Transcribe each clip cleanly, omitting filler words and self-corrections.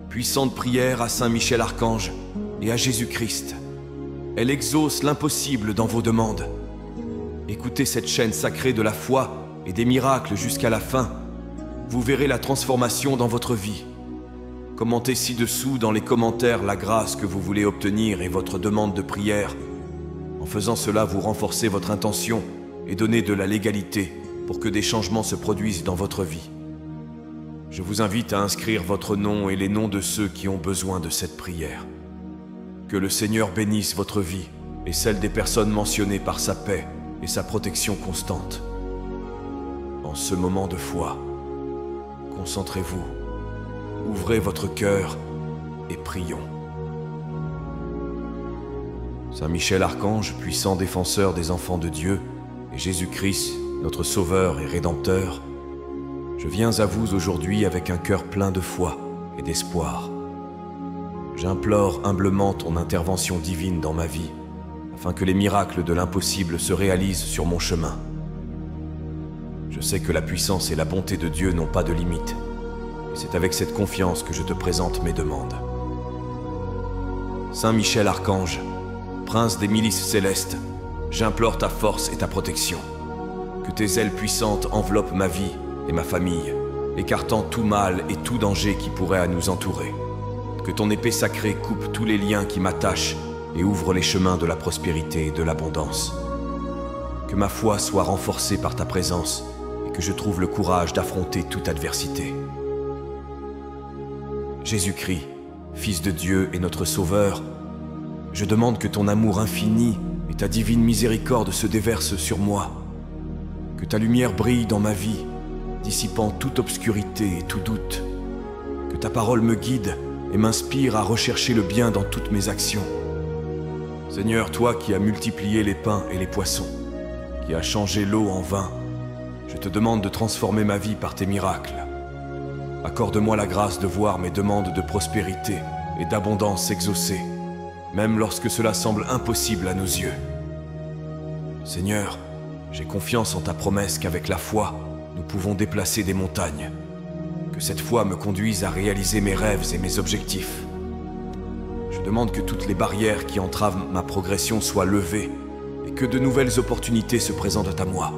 puissante prière à Saint Michel Archange et à Jésus-Christ. Elle exauce l'impossible dans vos demandes. Écoutez cette chaîne sacrée de la foi et des miracles jusqu'à la fin. Vous verrez la transformation dans votre vie. Commentez ci-dessous dans les commentaires la grâce que vous voulez obtenir et votre demande de prière. En faisant cela, vous renforcez votre intention et donnez de la légalité pour que des changements se produisent dans votre vie. Je vous invite à inscrire votre nom et les noms de ceux qui ont besoin de cette prière. Que le Seigneur bénisse votre vie et celle des personnes mentionnées par sa paix et sa protection constante. En ce moment de foi, concentrez-vous, ouvrez votre cœur et prions. Saint Michel Archange, puissant défenseur des enfants de Dieu, et Jésus-Christ, notre Sauveur et Rédempteur, je viens à vous aujourd'hui avec un cœur plein de foi et d'espoir. J'implore humblement ton intervention divine dans ma vie, afin que les miracles de l'impossible se réalisent sur mon chemin. Je sais que la puissance et la bonté de Dieu n'ont pas de limite, et c'est avec cette confiance que je te présente mes demandes. Saint Michel Archange, Prince des milices célestes, j'implore ta force et ta protection. Que tes ailes puissantes enveloppent ma vie et ma famille, écartant tout mal et tout danger qui pourrait à nous entourer. Que ton épée sacrée coupe tous les liens qui m'attachent et ouvre les chemins de la prospérité et de l'abondance. Que ma foi soit renforcée par ta présence et que je trouve le courage d'affronter toute adversité. Jésus-Christ, Fils de Dieu et notre Sauveur, je demande que ton amour infini et ta divine miséricorde se déversent sur moi. Que ta lumière brille dans ma vie, dissipant toute obscurité et tout doute. Que ta parole me guide et m'inspire à rechercher le bien dans toutes mes actions. Seigneur, toi qui as multiplié les pains et les poissons, qui as changé l'eau en vin, je te demande de transformer ma vie par tes miracles. Accorde-moi la grâce de voir mes demandes de prospérité et d'abondance s'exaucer, même lorsque cela semble impossible à nos yeux. Seigneur, j'ai confiance en ta promesse qu'avec la foi, nous pouvons déplacer des montagnes. Que cette foi me conduise à réaliser mes rêves et mes objectifs. Je demande que toutes les barrières qui entravent ma progression soient levées et que de nouvelles opportunités se présentent à moi.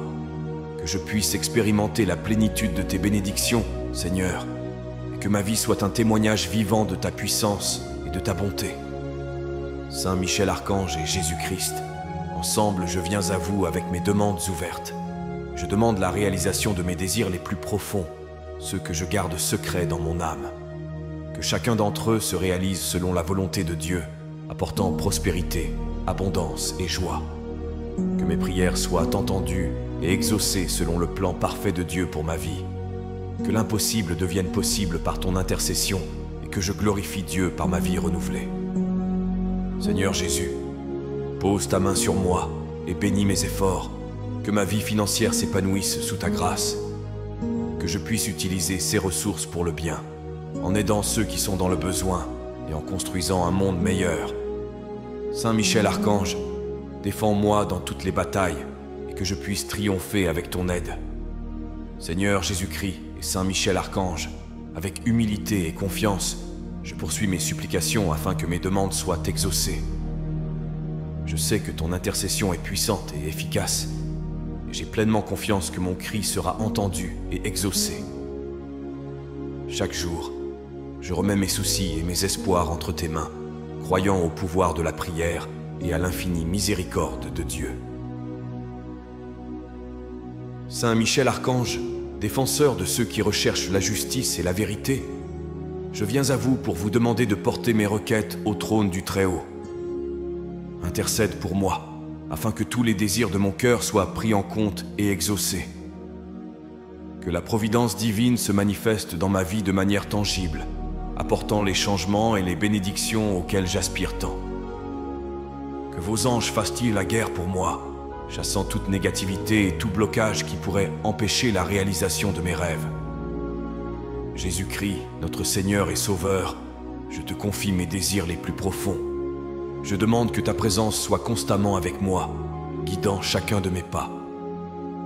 Que je puisse expérimenter la plénitude de tes bénédictions, Seigneur, et que ma vie soit un témoignage vivant de ta puissance et de ta bonté. Saint Michel Archange et Jésus-Christ, ensemble je viens à vous avec mes demandes ouvertes. Je demande la réalisation de mes désirs les plus profonds, ceux que je garde secrets dans mon âme. Que chacun d'entre eux se réalise selon la volonté de Dieu, apportant prospérité, abondance et joie. Que mes prières soient entendues et exaucées selon le plan parfait de Dieu pour ma vie. Que l'impossible devienne possible par ton intercession et que je glorifie Dieu par ma vie renouvelée. Seigneur Jésus, pose ta main sur moi et bénis mes efforts. Que ma vie financière s'épanouisse sous ta grâce. Que je puisse utiliser ces ressources pour le bien, en aidant ceux qui sont dans le besoin et en construisant un monde meilleur. Saint Michel Archange, défends-moi dans toutes les batailles et que je puisse triompher avec ton aide. Seigneur Jésus-Christ et Saint Michel Archange, avec humilité et confiance, je poursuis mes supplications afin que mes demandes soient exaucées. Je sais que ton intercession est puissante et efficace, et j'ai pleinement confiance que mon cri sera entendu et exaucé. Chaque jour, je remets mes soucis et mes espoirs entre tes mains, croyant au pouvoir de la prière et à l'infinie miséricorde de Dieu. Saint Michel Archange, défenseur de ceux qui recherchent la justice et la vérité, je viens à vous pour vous demander de porter mes requêtes au trône du Très-Haut. Intercède pour moi, afin que tous les désirs de mon cœur soient pris en compte et exaucés. Que la providence divine se manifeste dans ma vie de manière tangible, apportant les changements et les bénédictions auxquels j'aspire tant. Que vos anges fassent-ils la guerre pour moi, chassant toute négativité et tout blocage qui pourrait empêcher la réalisation de mes rêves. Jésus-Christ, notre Seigneur et Sauveur, je te confie mes désirs les plus profonds. Je demande que ta présence soit constamment avec moi, guidant chacun de mes pas.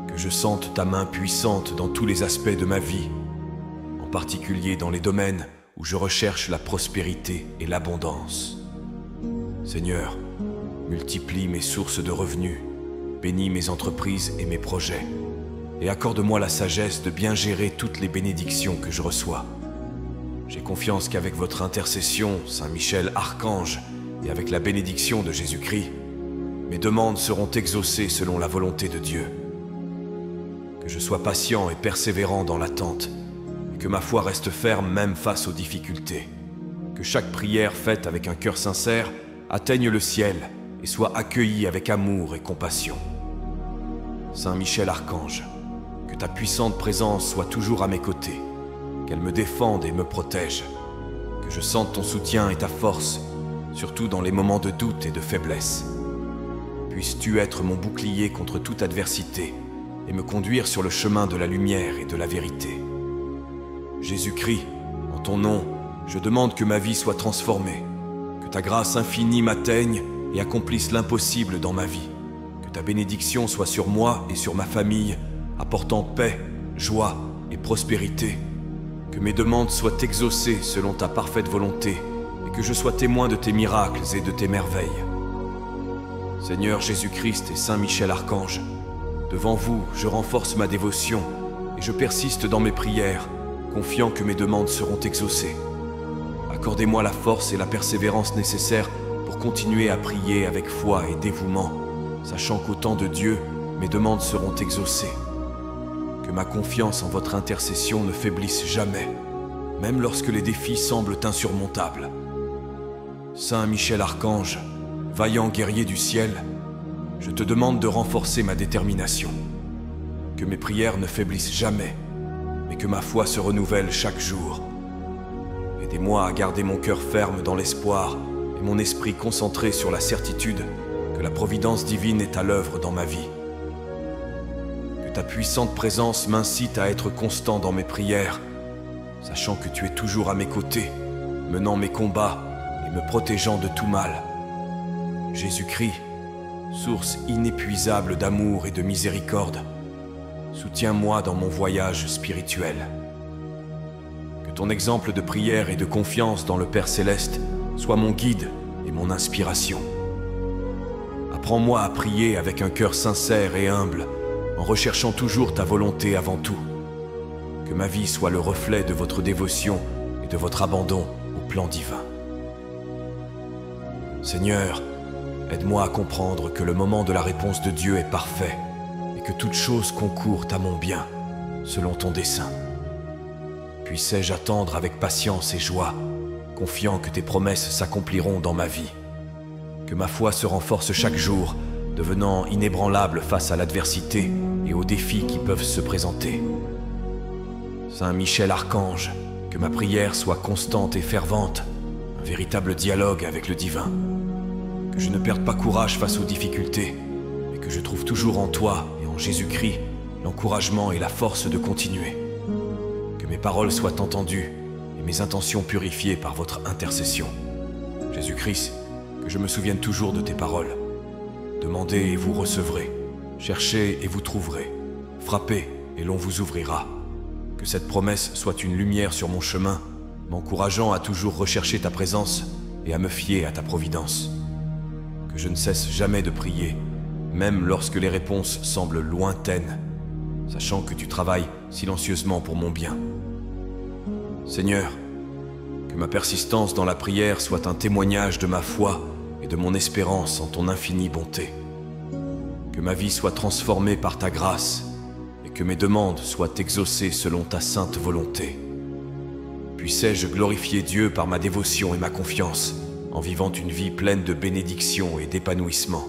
Que je sente ta main puissante dans tous les aspects de ma vie, en particulier dans les domaines où je recherche la prospérité et l'abondance. Seigneur, multiplie mes sources de revenus, bénis mes entreprises et mes projets, et accorde-moi la sagesse de bien gérer toutes les bénédictions que je reçois. J'ai confiance qu'avec votre intercession, Saint Michel Archange, et avec la bénédiction de Jésus-Christ, mes demandes seront exaucées selon la volonté de Dieu. Que je sois patient et persévérant dans l'attente, et que ma foi reste ferme même face aux difficultés. Que chaque prière faite avec un cœur sincère atteigne le ciel et soit accueillie avec amour et compassion. Saint Michel Archange, que ta puissante présence soit toujours à mes côtés, qu'elle me défende et me protège, que je sente ton soutien et ta force, surtout dans les moments de doute et de faiblesse. Puisses-tu être mon bouclier contre toute adversité et me conduire sur le chemin de la lumière et de la vérité. Jésus-Christ, en ton nom, je demande que ma vie soit transformée, que ta grâce infinie m'atteigne et accomplisse l'impossible dans ma vie, que ta bénédiction soit sur moi et sur ma famille, apportant paix, joie et prospérité, que mes demandes soient exaucées selon ta parfaite volonté et que je sois témoin de tes miracles et de tes merveilles. Seigneur Jésus-Christ et Saint Michel Archange, devant vous, je renforce ma dévotion et je persiste dans mes prières, confiant que mes demandes seront exaucées. Accordez-moi la force et la persévérance nécessaires pour continuer à prier avec foi et dévouement, sachant qu'au temps de Dieu, mes demandes seront exaucées. Que ma confiance en votre intercession ne faiblisse jamais, même lorsque les défis semblent insurmontables. Saint Michel Archange, vaillant guerrier du ciel, je te demande de renforcer ma détermination. Que mes prières ne faiblissent jamais, mais que ma foi se renouvelle chaque jour. Aidez-moi à garder mon cœur ferme dans l'espoir et mon esprit concentré sur la certitude que la providence divine est à l'œuvre dans ma vie. Que ta puissante présence m'incite à être constant dans mes prières, sachant que tu es toujours à mes côtés, menant mes combats et me protégeant de tout mal. Jésus-Christ, source inépuisable d'amour et de miséricorde, soutiens-moi dans mon voyage spirituel. Que ton exemple de prière et de confiance dans le Père Céleste soit mon guide et mon inspiration. Apprends-moi à prier avec un cœur sincère et humble, en recherchant toujours ta volonté avant tout. Que ma vie soit le reflet de votre dévotion et de votre abandon au plan divin. Seigneur, aide-moi à comprendre que le moment de la réponse de Dieu est parfait et que toute chose concourt à mon bien, selon ton dessein. Puissais-je attendre avec patience et joie, confiant que tes promesses s'accompliront dans ma vie. Que ma foi se renforce chaque jour, devenant inébranlable face à l'adversité et aux défis qui peuvent se présenter. Saint Michel Archange, que ma prière soit constante et fervente, un véritable dialogue avec le divin. Que je ne perde pas courage face aux difficultés, mais que je trouve toujours en toi et en Jésus-Christ l'encouragement et la force de continuer. Que mes paroles soient entendues et mes intentions purifiées par votre intercession. Jésus-Christ, que je me souvienne toujours de tes paroles. Demandez et vous recevrez. Cherchez et vous trouverez. Frappez et l'on vous ouvrira. Que cette promesse soit une lumière sur mon chemin, m'encourageant à toujours rechercher ta présence et à me fier à ta providence. Que je ne cesse jamais de prier, même lorsque les réponses semblent lointaines, sachant que tu travailles silencieusement pour mon bien. Seigneur, que ma persistance dans la prière soit un témoignage de ma foi et de mon espérance en ton infinie bonté. Que ma vie soit transformée par ta grâce et que mes demandes soient exaucées selon ta sainte volonté. Puissais-je glorifier Dieu par ma dévotion et ma confiance, en vivant une vie pleine de bénédictions et d'épanouissement.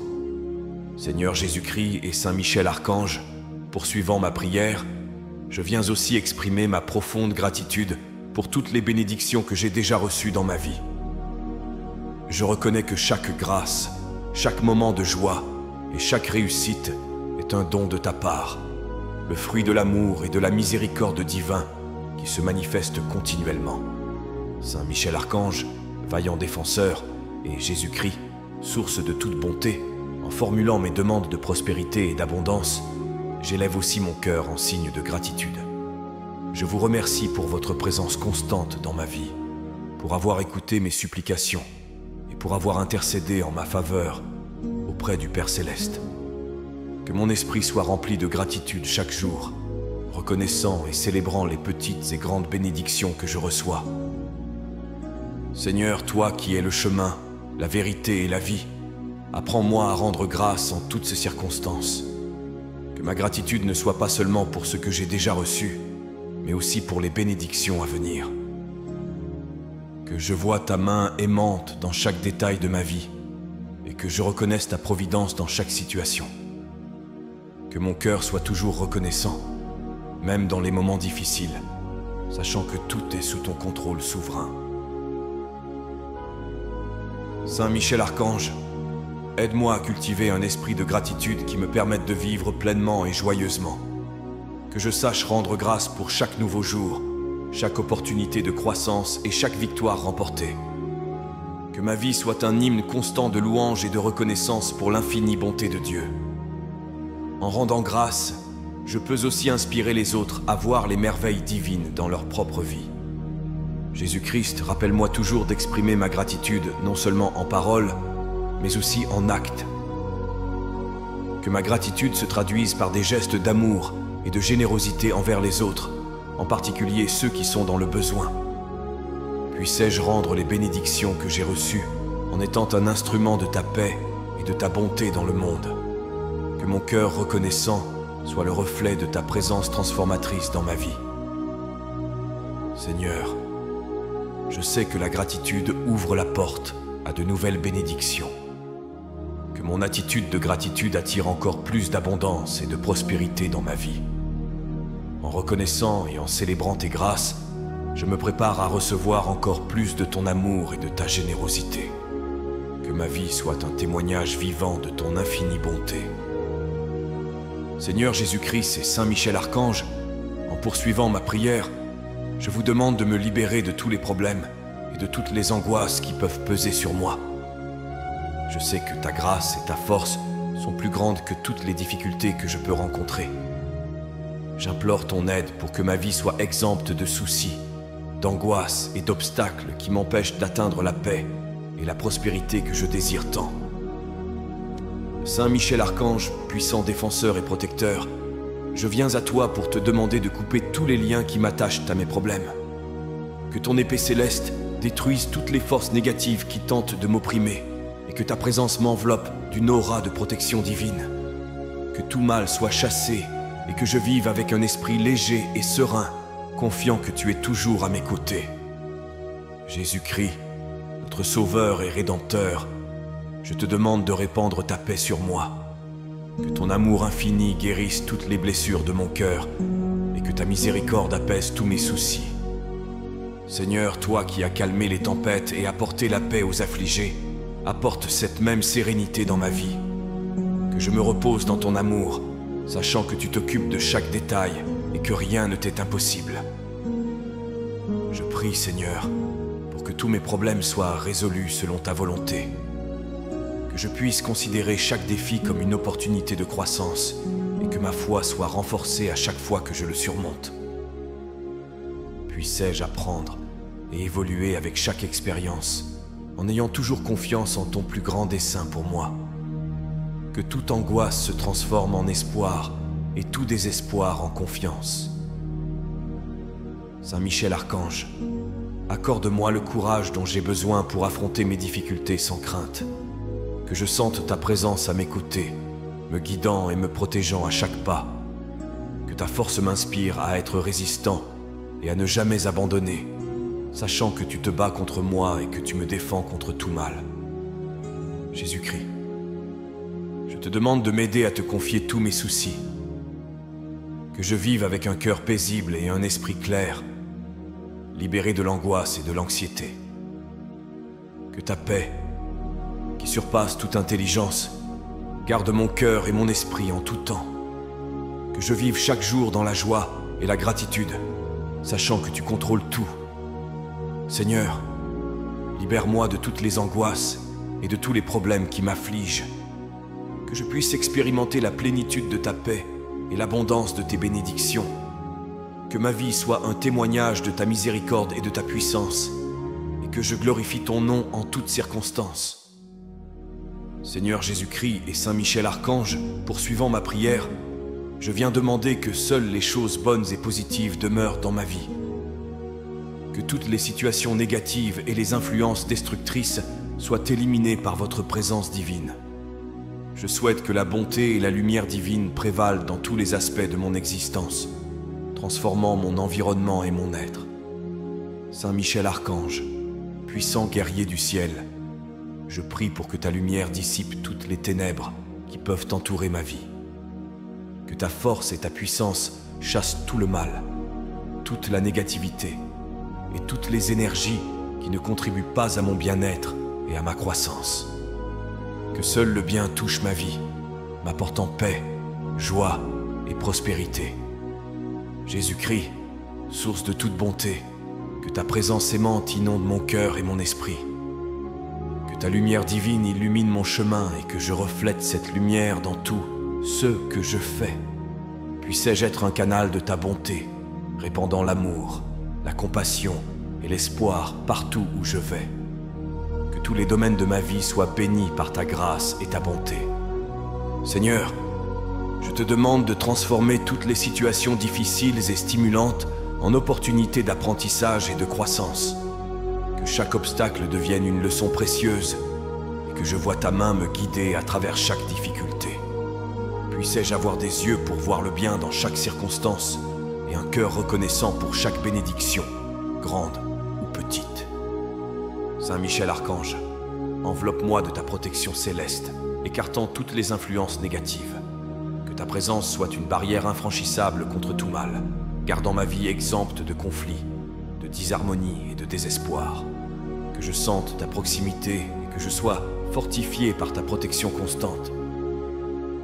Seigneur Jésus-Christ et Saint Michel Archange, poursuivant ma prière, je viens aussi exprimer ma profonde gratitude pour toutes les bénédictions que j'ai déjà reçues dans ma vie. Je reconnais que chaque grâce, chaque moment de joie et chaque réussite est un don de ta part, le fruit de l'amour et de la miséricorde divin qui se manifeste continuellement. Saint Michel Archange, vaillant défenseur, et Jésus-Christ, source de toute bonté, en formulant mes demandes de prospérité et d'abondance, j'élève aussi mon cœur en signe de gratitude. Je vous remercie pour votre présence constante dans ma vie pour avoir écouté mes supplications et pour avoir intercédé en ma faveur auprès du Père Céleste. Que mon esprit soit rempli de gratitude chaque jour, reconnaissant et célébrant les petites et grandes bénédictions que je reçois. Seigneur, toi qui es le chemin, la vérité et la vie, apprends-moi à rendre grâce en toutes ces circonstances. Que ma gratitude ne soit pas seulement pour ce que j'ai déjà reçu, mais aussi pour les bénédictions à venir. Que je voie ta main aimante dans chaque détail de ma vie et que je reconnaisse ta providence dans chaque situation. Que mon cœur soit toujours reconnaissant, même dans les moments difficiles, sachant que tout est sous ton contrôle souverain. Saint Michel Archange, aide-moi à cultiver un esprit de gratitude qui me permette de vivre pleinement et joyeusement. Que je sache rendre grâce pour chaque nouveau jour, chaque opportunité de croissance et chaque victoire remportée. Que ma vie soit un hymne constant de louange et de reconnaissance pour l'infinie bonté de Dieu. En rendant grâce, je peux aussi inspirer les autres à voir les merveilles divines dans leur propre vie. Jésus-Christ, rappelle-moi toujours d'exprimer ma gratitude non seulement en paroles, mais aussi en actes. Que ma gratitude se traduise par des gestes d'amour et de générosité envers les autres, en particulier ceux qui sont dans le besoin. Puissais-je rendre les bénédictions que j'ai reçues en étant un instrument de ta paix et de ta bonté dans le monde. Que mon cœur reconnaissant soit le reflet de ta présence transformatrice dans ma vie. Seigneur, je sais que la gratitude ouvre la porte à de nouvelles bénédictions. Que mon attitude de gratitude attire encore plus d'abondance et de prospérité dans ma vie. En reconnaissant et en célébrant tes grâces, je me prépare à recevoir encore plus de ton amour et de ta générosité. Que ma vie soit un témoignage vivant de ton infinie bonté. Seigneur Jésus-Christ et Saint Michel Archange, en poursuivant ma prière, je vous demande de me libérer de tous les problèmes et de toutes les angoisses qui peuvent peser sur moi. Je sais que ta grâce et ta force sont plus grandes que toutes les difficultés que je peux rencontrer. J'implore ton aide pour que ma vie soit exempte de soucis, d'angoisses et d'obstacles qui m'empêchent d'atteindre la paix et la prospérité que je désire tant. Saint Michel Archange, puissant défenseur et protecteur, je viens à toi pour te demander de couper tous les liens qui m'attachent à mes problèmes. Que ton épée céleste détruise toutes les forces négatives qui tentent de m'opprimer et que ta présence m'enveloppe d'une aura de protection divine. Que tout mal soit chassé et que je vive avec un esprit léger et serein, confiant que tu es toujours à mes côtés. Jésus-Christ, notre Sauveur et Rédempteur, je te demande de répandre ta paix sur moi. Que ton amour infini guérisse toutes les blessures de mon cœur et que ta miséricorde apaise tous mes soucis. Seigneur, toi qui as calmé les tempêtes et apporté la paix aux affligés, apporte cette même sérénité dans ma vie. Que je me repose dans ton amour, sachant que tu t'occupes de chaque détail et que rien ne t'est impossible. Je prie, Seigneur, pour que tous mes problèmes soient résolus selon ta volonté. Que je puisse considérer chaque défi comme une opportunité de croissance et que ma foi soit renforcée à chaque fois que je le surmonte. Puissais-je apprendre et évoluer avec chaque expérience, en ayant toujours confiance en ton plus grand dessein pour moi. Que toute angoisse se transforme en espoir et tout désespoir en confiance. Saint Michel Archange, accorde-moi le courage dont j'ai besoin pour affronter mes difficultés sans crainte. Que je sente ta présence à mes côtés, me guidant et me protégeant à chaque pas. Que ta force m'inspire à être résistant et à ne jamais abandonner, sachant que tu te bats contre moi et que tu me défends contre tout mal. Jésus-Christ, je te demande de m'aider à te confier tous mes soucis. Que je vive avec un cœur paisible et un esprit clair, libéré de l'angoisse et de l'anxiété. Que ta paix, qui surpasse toute intelligence, garde mon cœur et mon esprit en tout temps. Que je vive chaque jour dans la joie et la gratitude, sachant que tu contrôles tout. Seigneur, libère-moi de toutes les angoisses et de tous les problèmes qui m'affligent. Que je puisse expérimenter la plénitude de ta paix et l'abondance de tes bénédictions. Que ma vie soit un témoignage de ta miséricorde et de ta puissance, et que je glorifie ton nom en toutes circonstances. Seigneur Jésus-Christ et Saint Michel Archange, poursuivant ma prière, je viens demander que seules les choses bonnes et positives demeurent dans ma vie. Que toutes les situations négatives et les influences destructrices soient éliminées par votre présence divine. Je souhaite que la bonté et la lumière divine prévalent dans tous les aspects de mon existence, transformant mon environnement et mon être. Saint Michel Archange, puissant guerrier du ciel, je prie pour que ta lumière dissipe toutes les ténèbres qui peuvent entourer ma vie. Que ta force et ta puissance chassent tout le mal, toute la négativité et toutes les énergies qui ne contribuent pas à mon bien-être et à ma croissance. Que seul le bien touche ma vie, m'apportant paix, joie et prospérité. Jésus-Christ, source de toute bonté, que ta présence aimante inonde mon cœur et mon esprit. Que ta lumière divine illumine mon chemin et que je reflète cette lumière dans tout ce que je fais. Puissais-je être un canal de ta bonté, répandant l'amour, la compassion et l'espoir partout où je vais. Que tous les domaines de ma vie soient bénis par ta grâce et ta bonté. Seigneur, je te demande de transformer toutes les situations difficiles et stimulantes en opportunités d'apprentissage et de croissance. Que chaque obstacle devienne une leçon précieuse et que je vois ta main me guider à travers chaque difficulté. Puissais-je avoir des yeux pour voir le bien dans chaque circonstance et un cœur reconnaissant pour chaque bénédiction, grande ou petite. Saint Michel Archange, enveloppe-moi de ta protection céleste, écartant toutes les influences négatives. Que ta présence soit une barrière infranchissable contre tout mal, gardant ma vie exempte de conflits, de disharmonie et de désespoir. Que je sente ta proximité et que je sois fortifié par ta protection constante.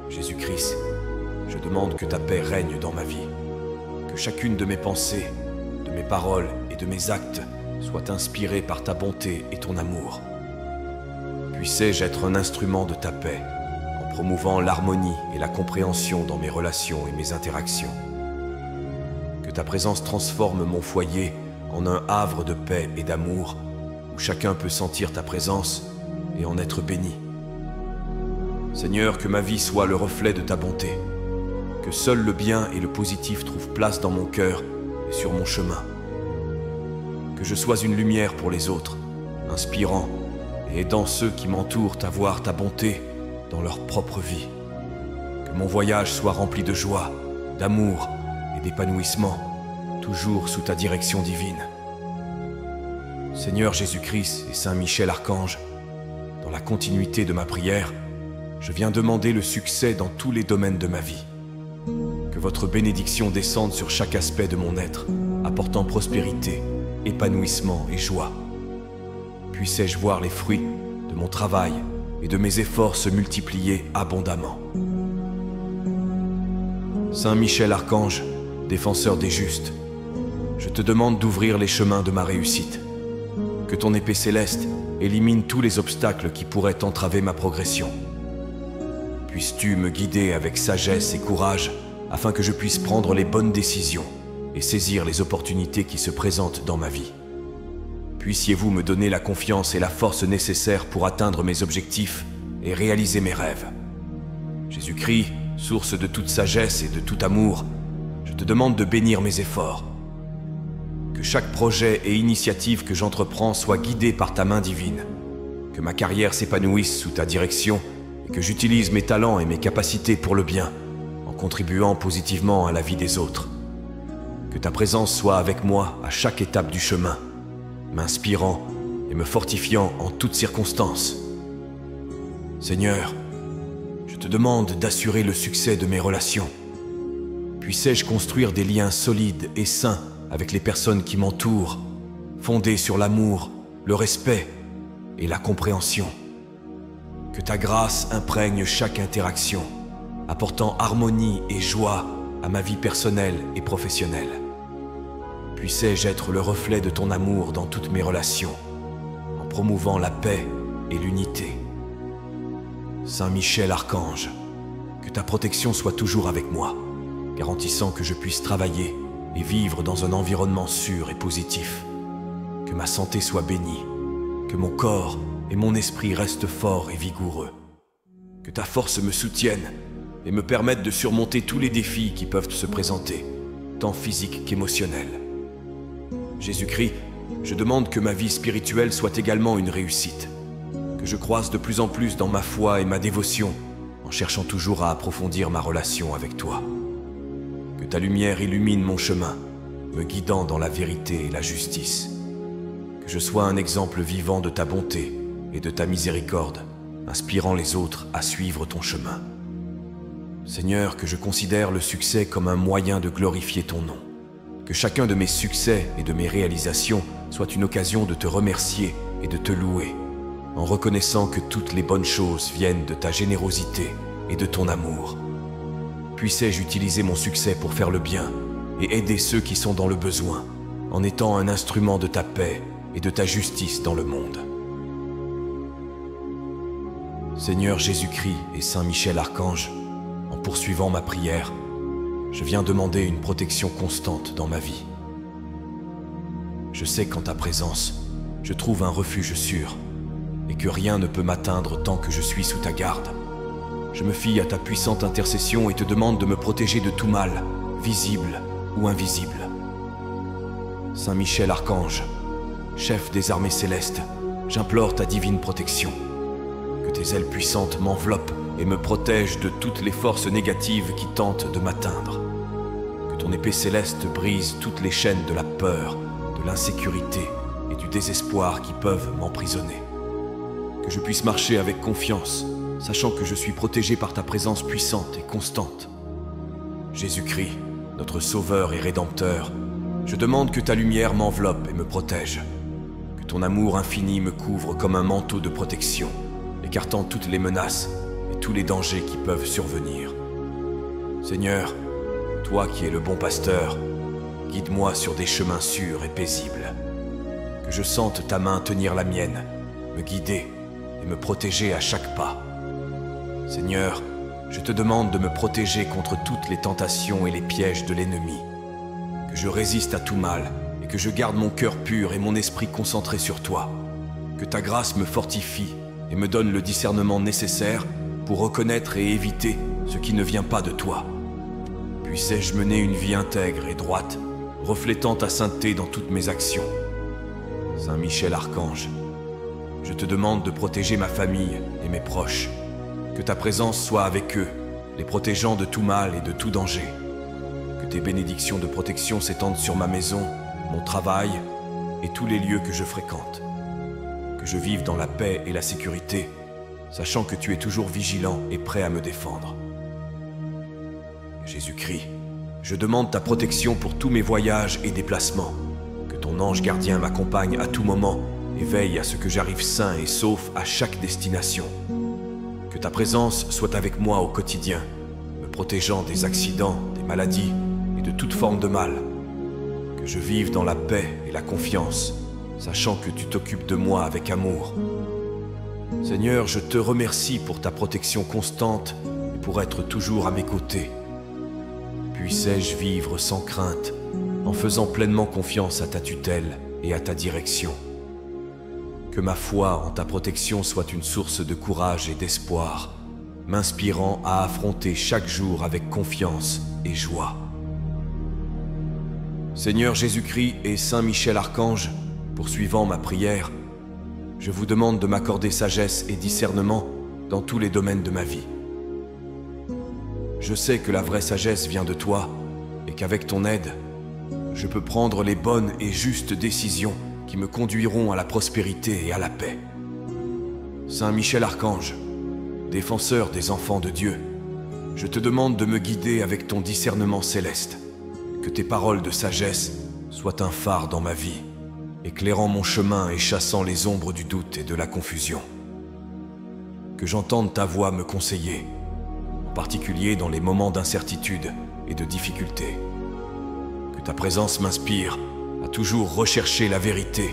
Jésus-Christ, je demande que ta paix règne dans ma vie. Que chacune de mes pensées, de mes paroles et de mes actes soit inspirée par ta bonté et ton amour. Puissais-je être un instrument de ta paix, en promouvant l'harmonie et la compréhension dans mes relations et mes interactions. Que ta présence transforme mon foyer en un havre de paix et d'amour, où chacun peut sentir ta présence et en être béni. Seigneur, que ma vie soit le reflet de ta bonté, que seul le bien et le positif trouvent place dans mon cœur et sur mon chemin. Que je sois une lumière pour les autres, inspirant et aidant ceux qui m'entourent à voir ta bonté dans leur propre vie. Que mon voyage soit rempli de joie, d'amour et d'épanouissement, toujours sous ta direction divine. Seigneur Jésus-Christ et Saint Michel Archange, dans la continuité de ma prière, je viens demander le succès dans tous les domaines de ma vie. Que votre bénédiction descende sur chaque aspect de mon être, apportant prospérité, épanouissement et joie. Puissais-je voir les fruits de mon travail et de mes efforts se multiplier abondamment. Saint Michel Archange, défenseur des justes, je te demande d'ouvrir les chemins de ma réussite. Que ton épée céleste élimine tous les obstacles qui pourraient entraver ma progression. Puisses-tu me guider avec sagesse et courage afin que je puisse prendre les bonnes décisions et saisir les opportunités qui se présentent dans ma vie. Puissiez-vous me donner la confiance et la force nécessaires pour atteindre mes objectifs et réaliser mes rêves. Jésus-Christ, source de toute sagesse et de tout amour, je te demande de bénir mes efforts. Que chaque projet et initiative que j'entreprends soit guidé par ta main divine. Que ma carrière s'épanouisse sous ta direction et que j'utilise mes talents et mes capacités pour le bien, en contribuant positivement à la vie des autres. Que ta présence soit avec moi à chaque étape du chemin, m'inspirant et me fortifiant en toutes circonstances. Seigneur, je te demande d'assurer le succès de mes relations. Puissais-je construire des liens solides et sains avec les personnes qui m'entourent, fondés sur l'amour, le respect et la compréhension. Que ta grâce imprègne chaque interaction, apportant harmonie et joie à ma vie personnelle et professionnelle. Puissais-je être le reflet de ton amour dans toutes mes relations, en promouvant la paix et l'unité. Saint Michel Archange, que ta protection soit toujours avec moi, garantissant que je puisse travailler et vivre dans un environnement sûr et positif. Que ma santé soit bénie que mon corps et mon esprit restent forts et vigoureux. Que ta force me soutienne et me permette de surmonter tous les défis qui peuvent se présenter, tant physiques qu'émotionnels. Jésus-Christ, je demande que ma vie spirituelle soit également une réussite, que je croisse de plus en plus dans ma foi et ma dévotion, en cherchant toujours à approfondir ma relation avec toi. Que ta lumière illumine mon chemin, me guidant dans la vérité et la justice. Que je sois un exemple vivant de ta bonté et de ta miséricorde, inspirant les autres à suivre ton chemin. Seigneur, que je considère le succès comme un moyen de glorifier ton nom. Que chacun de mes succès et de mes réalisations soit une occasion de te remercier et de te louer, en reconnaissant que toutes les bonnes choses viennent de ta générosité et de ton amour. Puissais-je utiliser mon succès pour faire le bien et aider ceux qui sont dans le besoin, en étant un instrument de ta paix et de ta justice dans le monde. Seigneur Jésus-Christ et Saint Michel Archange, en poursuivant ma prière, je viens demander une protection constante dans ma vie. Je sais qu'en ta présence, je trouve un refuge sûr et que rien ne peut m'atteindre tant que je suis sous ta garde. Je me fie à ta puissante intercession et te demande de me protéger de tout mal, visible ou invisible. Saint Michel Archange, chef des armées célestes, j'implore ta divine protection. Que tes ailes puissantes m'enveloppent et me protègent de toutes les forces négatives qui tentent de m'atteindre. Que ton épée céleste brise toutes les chaînes de la peur, de l'insécurité et du désespoir qui peuvent m'emprisonner. Que je puisse marcher avec confiance, sachant que je suis protégé par ta présence puissante et constante. Jésus-Christ, notre Sauveur et Rédempteur, je demande que ta lumière m'enveloppe et me protège. Que ton amour infini me couvre comme un manteau de protection, écartant toutes les menaces et tous les dangers qui peuvent survenir. Seigneur, toi qui es le bon pasteur, guide-moi sur des chemins sûrs et paisibles. Que je sente ta main tenir la mienne, me guider et me protéger à chaque pas. Seigneur, je te demande de me protéger contre toutes les tentations et les pièges de l'ennemi. Que je résiste à tout mal et que je garde mon cœur pur et mon esprit concentré sur toi. Que ta grâce me fortifie et me donne le discernement nécessaire pour reconnaître et éviter ce qui ne vient pas de toi. Puissais-je mener une vie intègre et droite, reflétant ta sainteté dans toutes mes actions. Saint Michel Archange, je te demande de protéger ma famille et mes proches. Que ta présence soit avec eux, les protégeant de tout mal et de tout danger. Que tes bénédictions de protection s'étendent sur ma maison, mon travail et tous les lieux que je fréquente. Que je vive dans la paix et la sécurité, sachant que tu es toujours vigilant et prêt à me défendre. Jésus-Christ, je demande ta protection pour tous mes voyages et déplacements. Que ton ange gardien m'accompagne à tout moment et veille à ce que j'arrive sain et sauf à chaque destination. Que ta présence soit avec moi au quotidien, me protégeant des accidents, des maladies et de toute forme de mal. Que je vive dans la paix et la confiance, sachant que tu t'occupes de moi avec amour. Seigneur, je te remercie pour ta protection constante et pour être toujours à mes côtés. Puissais-je vivre sans crainte, en faisant pleinement confiance à ta tutelle et à ta direction. Que ma foi en ta protection soit une source de courage et d'espoir, m'inspirant à affronter chaque jour avec confiance et joie. Seigneur Jésus-Christ et Saint Michel Archange, poursuivant ma prière, je vous demande de m'accorder sagesse et discernement dans tous les domaines de ma vie. Je sais que la vraie sagesse vient de toi et qu'avec ton aide, je peux prendre les bonnes et justes décisions qui me conduiront à la prospérité et à la paix. Saint Michel Archange, défenseur des enfants de Dieu, je te demande de me guider avec ton discernement céleste, que tes paroles de sagesse soient un phare dans ma vie, éclairant mon chemin et chassant les ombres du doute et de la confusion. Que j'entende ta voix me conseiller, en particulier dans les moments d'incertitude et de difficulté. Que ta présence m'inspire à toujours rechercher la vérité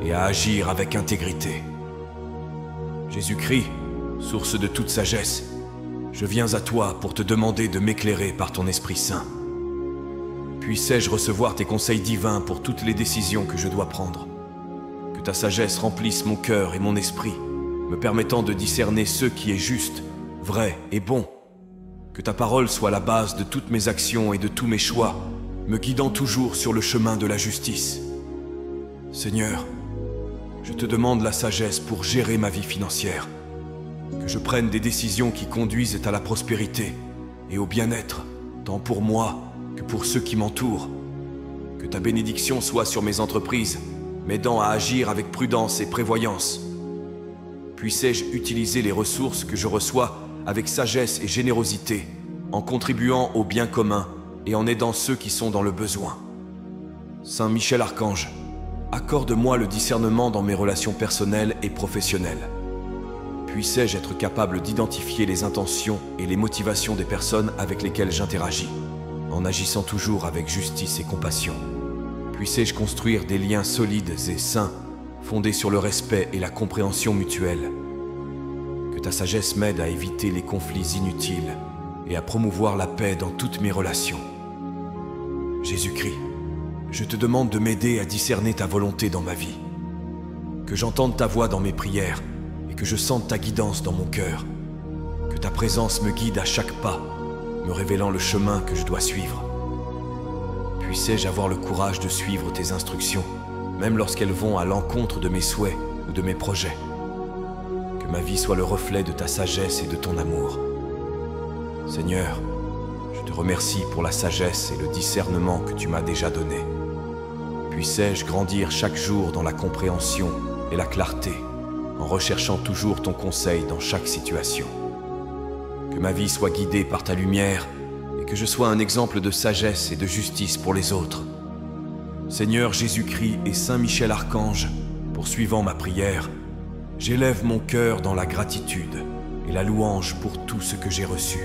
et à agir avec intégrité. Jésus-Christ, source de toute sagesse, je viens à toi pour te demander de m'éclairer par ton Esprit Saint. Puissais-je recevoir tes conseils divins pour toutes les décisions que je dois prendre. Que ta sagesse remplisse mon cœur et mon esprit, me permettant de discerner ce qui est juste, vrai et bon. Que ta parole soit la base de toutes mes actions et de tous mes choix, me guidant toujours sur le chemin de la justice. Seigneur, je te demande la sagesse pour gérer ma vie financière, que je prenne des décisions qui conduisent à la prospérité et au bien-être, tant pour moi que pour ceux qui m'entourent. Que ta bénédiction soit sur mes entreprises, m'aidant à agir avec prudence et prévoyance. Puissais-je utiliser les ressources que je reçois avec sagesse et générosité, en contribuant au bien commun et en aidant ceux qui sont dans le besoin. Saint Michel Archange, accorde-moi le discernement dans mes relations personnelles et professionnelles. Puissais-je être capable d'identifier les intentions et les motivations des personnes avec lesquelles j'interagis, en agissant toujours avec justice et compassion. Puissais-je construire des liens solides et sains, fondés sur le respect et la compréhension mutuelle. Que ta sagesse m'aide à éviter les conflits inutiles et à promouvoir la paix dans toutes mes relations. Jésus-Christ, je te demande de m'aider à discerner ta volonté dans ma vie. Que j'entende ta voix dans mes prières et que je sente ta guidance dans mon cœur. Que ta présence me guide à chaque pas, me révélant le chemin que je dois suivre. Puissais-je avoir le courage de suivre tes instructions, même lorsqu'elles vont à l'encontre de mes souhaits ou de mes projets. Que ma vie soit le reflet de ta sagesse et de ton amour. Seigneur, je te remercie pour la sagesse et le discernement que tu m'as déjà donné. Puissais-je grandir chaque jour dans la compréhension et la clarté, en recherchant toujours ton conseil dans chaque situation. Que ma vie soit guidée par ta lumière et que je sois un exemple de sagesse et de justice pour les autres. Seigneur Jésus-Christ et Saint Michel Archange, poursuivant ma prière, j'élève mon cœur dans la gratitude et la louange pour tout ce que j'ai reçu.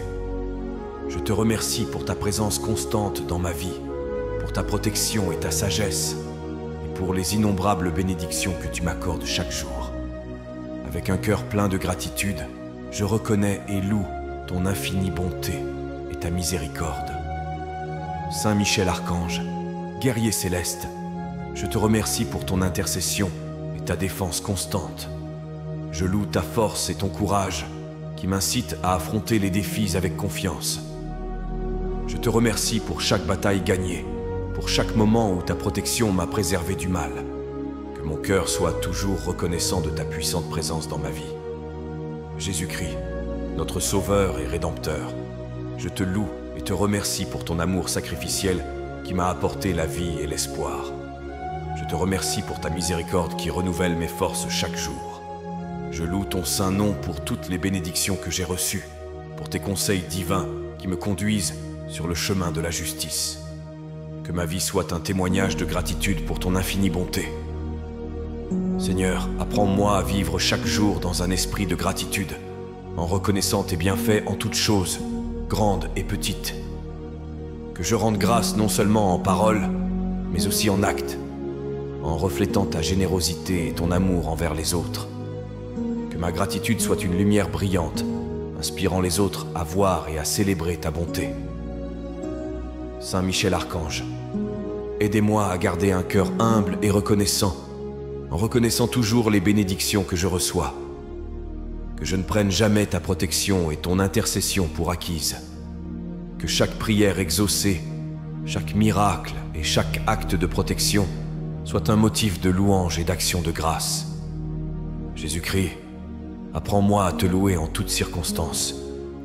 Je te remercie pour ta présence constante dans ma vie, pour ta protection et ta sagesse, et pour les innombrables bénédictions que tu m'accordes chaque jour. Avec un cœur plein de gratitude, je reconnais et loue ton infinie bonté et ta miséricorde. Saint Michel Archange, guerrier céleste, je te remercie pour ton intercession et ta défense constante. Je loue ta force et ton courage qui m'incitent à affronter les défis avec confiance. Je te remercie pour chaque bataille gagnée, pour chaque moment où ta protection m'a préservé du mal. Que mon cœur soit toujours reconnaissant de ta puissante présence dans ma vie. Jésus-Christ, notre Sauveur et Rédempteur, je te loue et te remercie pour ton amour sacrificiel qui m'a apporté la vie et l'espoir. Je te remercie pour ta miséricorde qui renouvelle mes forces chaque jour. Je loue ton saint nom pour toutes les bénédictions que j'ai reçues, pour tes conseils divins qui me conduisent sur le chemin de la justice. Que ma vie soit un témoignage de gratitude pour ton infinie bonté. Seigneur, apprends-moi à vivre chaque jour dans un esprit de gratitude, en reconnaissant tes bienfaits en toutes choses, grandes et petites. Que je rende grâce non seulement en parole, mais aussi en actes, en reflétant ta générosité et ton amour envers les autres. Que ma gratitude soit une lumière brillante, inspirant les autres à voir et à célébrer ta bonté. Saint Michel Archange, aidez-moi à garder un cœur humble et reconnaissant, en reconnaissant toujours les bénédictions que je reçois. Que je ne prenne jamais ta protection et ton intercession pour acquises. Que chaque prière exaucée, chaque miracle et chaque acte de protection soit un motif de louange et d'action de grâce. Jésus-Christ, apprends-moi à te louer en toutes circonstances,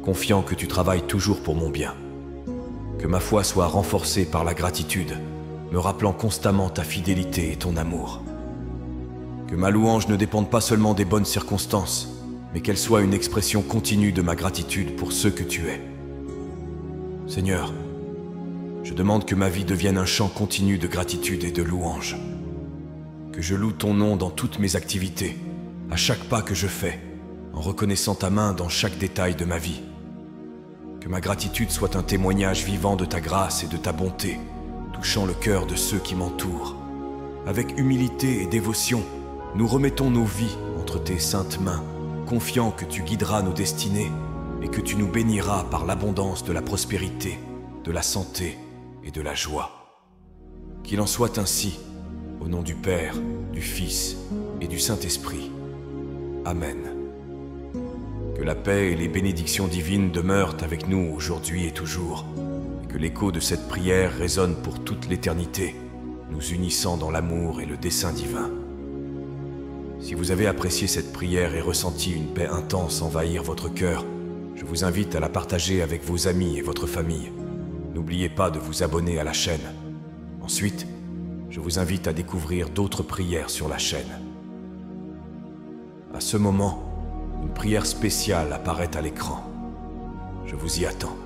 confiant que tu travailles toujours pour mon bien. Que ma foi soit renforcée par la gratitude, me rappelant constamment ta fidélité et ton amour. Que ma louange ne dépende pas seulement des bonnes circonstances, mais qu'elle soit une expression continue de ma gratitude pour ceux que tu es. Seigneur, je demande que ma vie devienne un chant continu de gratitude et de louange. Que je loue ton nom dans toutes mes activités, à chaque pas que je fais, en reconnaissant ta main dans chaque détail de ma vie. Que ma gratitude soit un témoignage vivant de ta grâce et de ta bonté, touchant le cœur de ceux qui m'entourent. Avec humilité et dévotion, nous remettons nos vies entre tes saintes mains, confiant que tu guideras nos destinées et que tu nous béniras par l'abondance de la prospérité, de la santé et de la joie. Qu'il en soit ainsi, au nom du Père, du Fils du Saint-Esprit. Amen. Que la paix et les bénédictions divines demeurent avec nous aujourd'hui et toujours, et que l'écho de cette prière résonne pour toute l'éternité, nous unissant dans l'amour et le dessein divin. Si vous avez apprécié cette prière et ressenti une paix intense envahir votre cœur, je vous invite à la partager avec vos amis et votre famille. N'oubliez pas de vous abonner à la chaîne. Ensuite, je vous invite à découvrir d'autres prières sur la chaîne. À ce moment, une prière spéciale apparaît à l'écran. Je vous y attends.